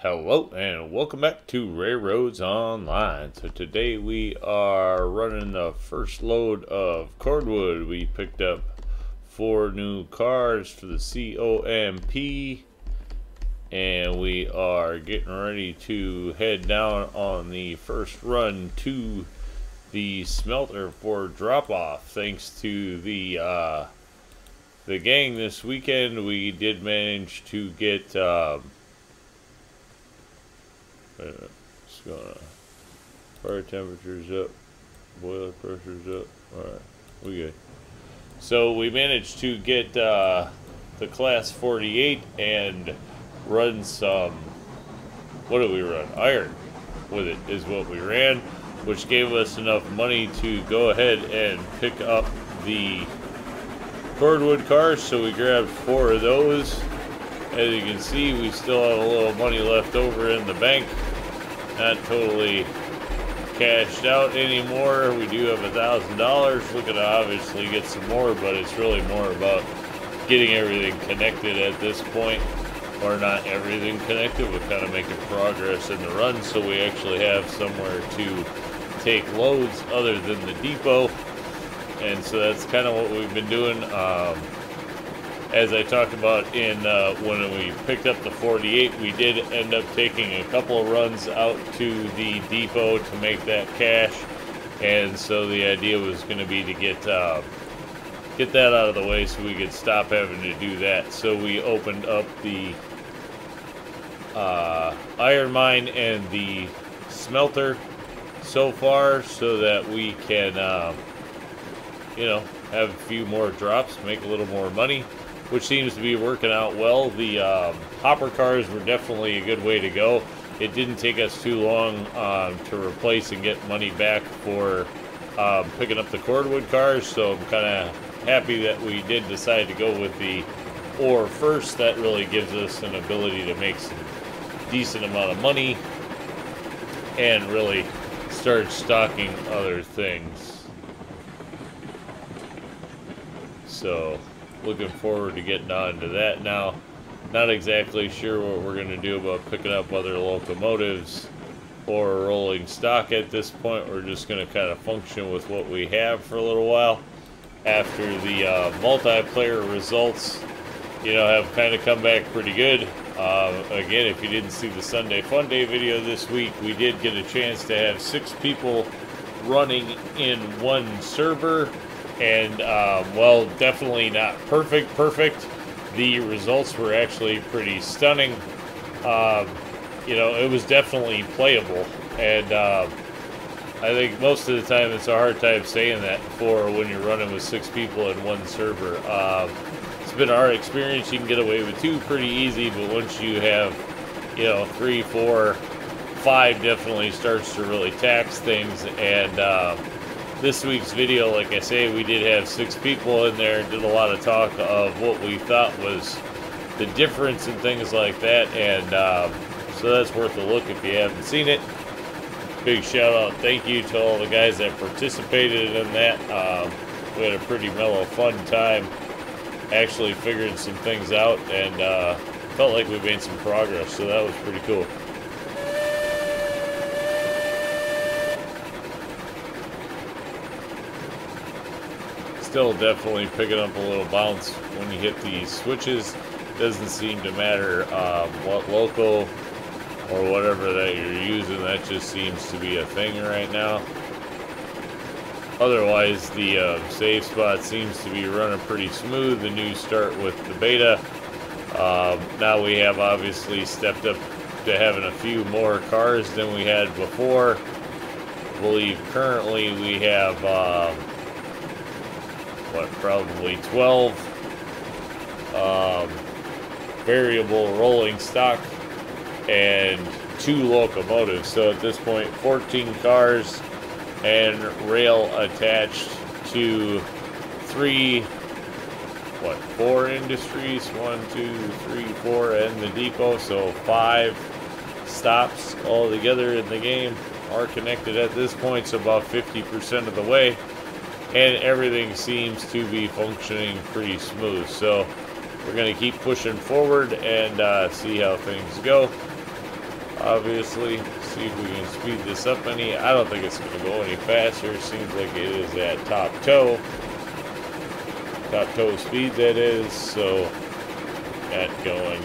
Hello and welcome back to RailRoads Online. So today we are running the first load of Cordwood. We picked up 4 new cars for the COMP and we are getting ready to head down on the first run to the smelter for drop-off. Thanks to the gang this weekend, we did manage to get what's going on? Fire temperature's up, boiler pressure's up. Alright, we good. So we managed to get the class 48 and run some, what did we run? Iron with it is what we ran, which gave us enough money to go ahead and pick up the Cordwood cars. So we grabbed 4 of those. As you can see, we still have a little money left over in the bank. Not totally cashed out anymore. We do have $1,000. Looking to obviously get some more, but it's really more about getting everything connected at this point. Or not everything connected, but kind of making progress in the run so we actually have somewhere to take loads other than the depot. And so that's kind of what we've been doing. As I talked about in when we picked up the 48, we did end up taking a couple of runs out to the depot to make that cash, and so the idea was going to be to get that out of the way so we could stop having to do that. So we opened up the iron mine and the smelter so far so that we can have a few more drops, make a little more money, which seems to be working out well. The hopper cars were definitely a good way to go. It didn't take us too long to replace and get money back for picking up the Cordwood cars, so I'm kind of happy that we did decide to go with the ore first. That really gives us an ability to make some decent amount of money and really start stocking other things. So looking forward to getting on to that now. Not exactly sure what we're going to do about picking up other locomotives or rolling stock at this point. We're just going to kind of function with what we have for a little while. After the multiplayer results, have kind of come back pretty good. Again, if you didn't see the Sunday Fun Day video this week, we did get a chance to have 6 people running in one server. And, well, definitely not perfect. The results were actually pretty stunning. It was definitely playable. And I think most of the time it's a hard time saying that for when you're running with 6 people in one server. It's been our experience. You can get away with 2 pretty easy, but once you have, 3, 4, 5 definitely starts to really tax things. And, this week's video, like I say, we did have 6 people in there, did a lot of talk of what we thought was the difference and things like that, and so that's worth a look if you haven't seen it. Big shout out, thank you to all the guys that participated in that. We had a pretty mellow, fun time, actually figuring some things out, and felt like we made some progress, so that was pretty cool. Still definitely picking up a little bounce when you hit these switches. Doesn't seem to matter what loco or whatever that you're using. That just seems to be a thing right now. Otherwise, the save spot seems to be running pretty smooth. The new start with the beta. Now we have obviously stepped up to having a few more cars than we had before. I believe currently we have probably 12 variable rolling stock and 2 locomotives. So at this point, 14 cars and rail attached to 4 industries, 1, 2, 3, 4, and the depot. So 5 stops all together in the game are connected at this point, so about 50% of the way. And everything seems to be functioning pretty smooth. So we're going to keep pushing forward and see how things go. obviously. See if we can speed this up any. I don't think it's going to go any faster. Seems like it is at top toe speed, that is. So at going,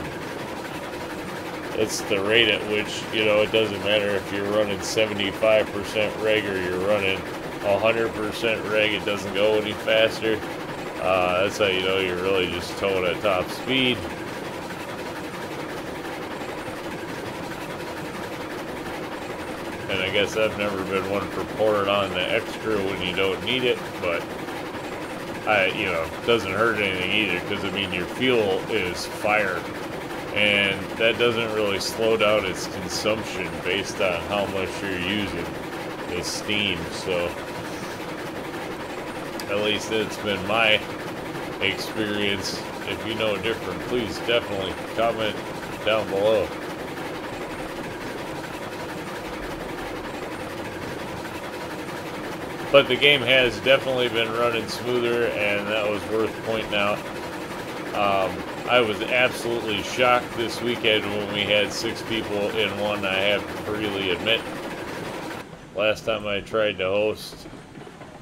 it's the rate at which, you know, it doesn't matter if you're running 75% reg or you're running 100% reg, it doesn't go any faster. That's how you know you're really just towing at top speed. And I guess I've never been one for pouring on the extra when you don't need it, but you know, it doesn't hurt anything either, because I mean your fuel is fire, and that doesn't really slow down its consumption based on how much you're using the steam. So at least it's been my experience. If you know different, please definitely comment down below. But the game has definitely been running smoother, and that was worth pointing out. I was absolutely shocked this weekend when we had 6 people in one, I have to freely admit. Last time I tried to host,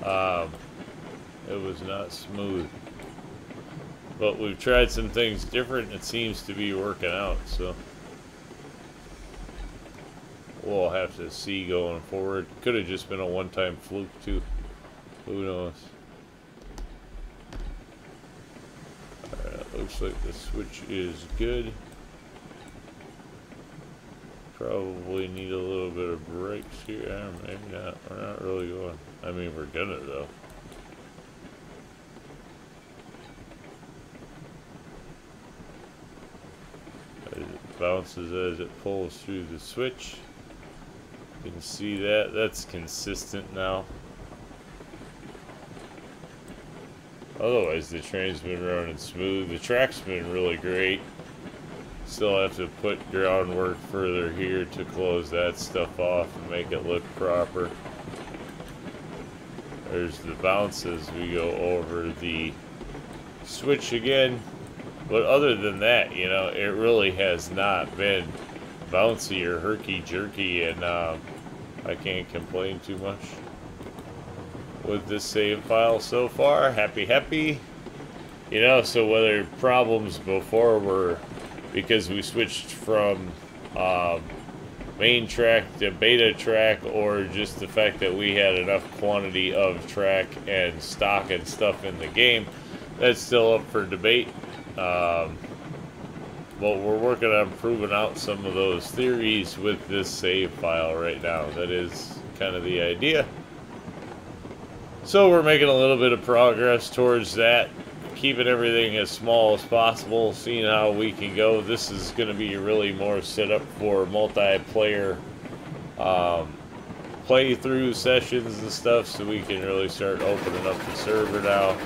it was not smooth. But we've tried some things different, and it seems to be working out, so we'll have to see going forward. Could have just been a one-time fluke too. Who knows? Alright, looks like the switch is good. Probably need a little bit of brakes here. Maybe not. We're not really going. I mean, we're gonna though. As it bounces as it pulls through the switch. You can see that. That's consistent now. Otherwise, the train's been running smooth. The track's been really great. Still have to put groundwork further here to close that stuff off and make it look proper. There's the bounce as we go over the switch again. But other than that, you know, it really has not been bouncy or herky-jerky, and I can't complain too much with this save file so far. Happy. You know, so whether problems before were because we switched from main track to beta track, or just the fact that we had enough quantity of track and stock and stuff in the game, that's still up for debate. But we're working on proving out some of those theories with this save file right now. That is kind of the idea. So we're making a little bit of progress towards that, keeping everything as small as possible, seeing how we can go. This is going to be really more set up for multiplayer playthrough sessions and stuff, so we can really start opening up the server now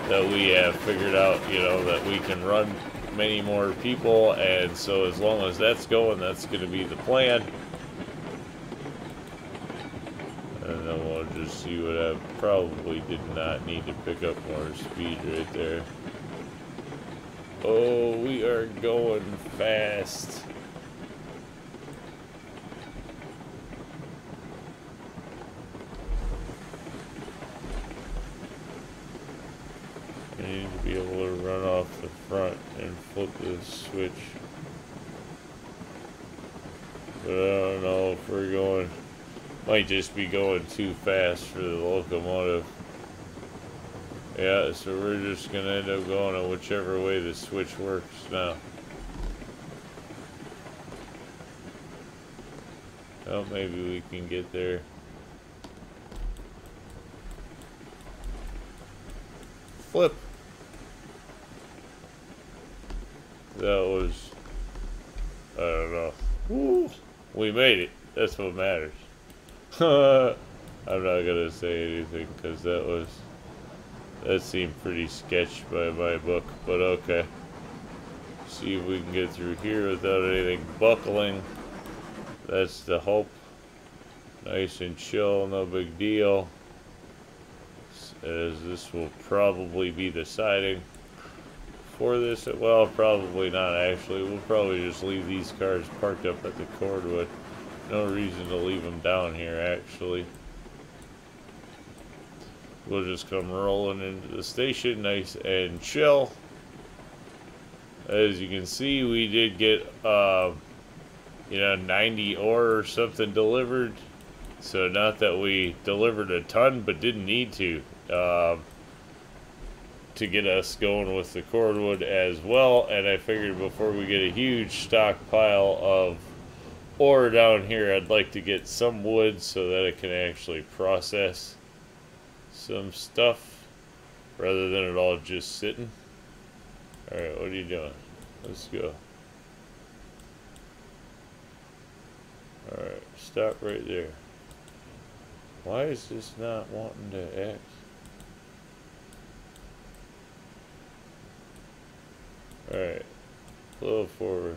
that we have figured out, you know, that we can run many more people. And so as long as that's going, that's going to be the plan. And then we'll just see what I probably did not need to pick up more speed right there. Oh, we are going fast. I need to be able to run off the front and flip this switch. But I don't know if we're going... Might just be going too fast for the locomotive. Yeah, so we're just gonna end up going on whichever way the switch works now. Oh, maybe we can get there. Flip. That was... I don't know. Woo! We made it. That's what matters. I'm not gonna say anything because that seemed pretty sketched by my book, but okay. See if we can get through here without anything buckling. That's the hope. Nice and chill, no big deal. As this will probably be the siding for this. Well, probably not actually. We'll probably just leave these cars parked up at the Cordwood. No reason to leave them down here actually. We'll just come rolling into the station nice and chill. As you can see, we did get, you know, 90 ore or something delivered. So not that we delivered a ton, but didn't need to get us going with the Cordwood as well. And I figured before we get a huge stockpile of ore down here, I'd like to get some wood so that I can actually process some stuff rather than it all just sitting. Alright, what are you doing? Let's go. Alright, stop right there. Why is this not wanting to act? Alright, a little forward.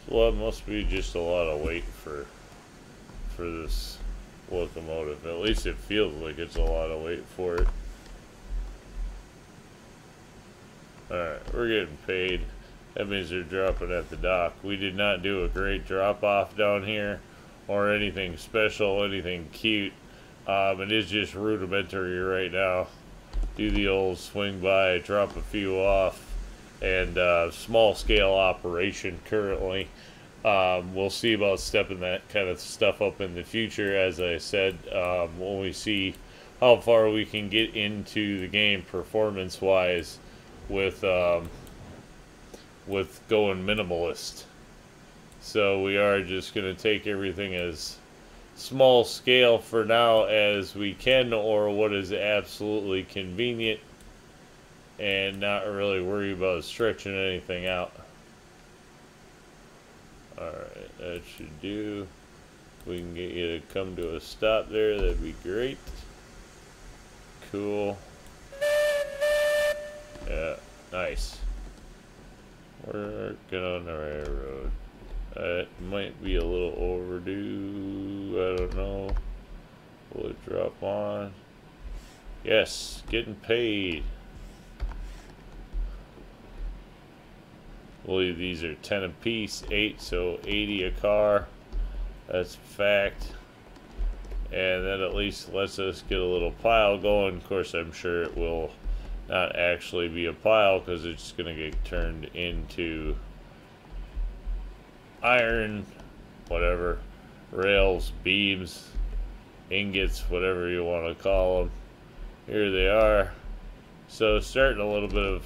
Well, it must be just a lot of weight for this locomotive. At least it feels like it's a lot of weight for it. Alright, we're getting paid. That means they're dropping at the dock. We did not do a great drop off down here or anything special, anything cute. It is just rudimentary right now. Do the old swing by, drop a few off, and small scale operation currently. We'll see about stepping that kind of stuff up in the future, as I said, when we see how far we can get into the game performance wise with going minimalist. So we are just going to take everything as small scale for now as we can, or what is absolutely convenient, and not really worry about stretching anything out. Alright, that should do. If we can get you to come to a stop there, that'd be great. Cool. Yeah, nice. We're working on the railroad. It might be a little overdue. I don't know. Will it drop on? Yes, getting paid. I believe these are 10 a piece, 8, so 80 a car. That's a fact. And that at least lets us get a little pile going. Of course, I'm sure it will not actually be a pile because it's going to get turned into iron, whatever, rails, beams, ingots, whatever you want to call them. Here they are. So starting a little bit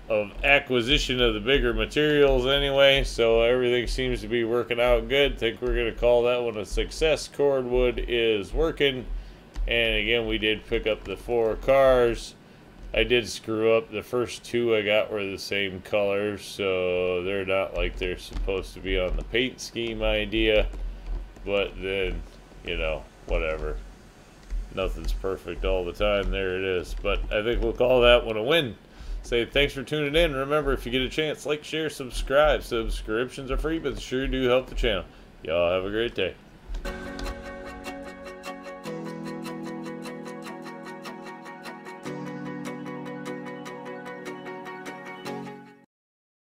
of acquisition of the bigger materials anyway, so everything seems to be working out good. Think we're going to call that one a success. Cordwood is working, and again, we did pick up the 4 cars. I did screw up. The first 2 I got were the same colors, so they're not like they're supposed to be on the paint scheme idea, but then, you know, whatever. Nothing's perfect all the time. There it is. But I think we'll call that one a win. Say thanks for tuning in. Remember, if you get a chance, like, share, subscribe. Subscriptions are free, but they sure do help the channel. Y'all have a great day.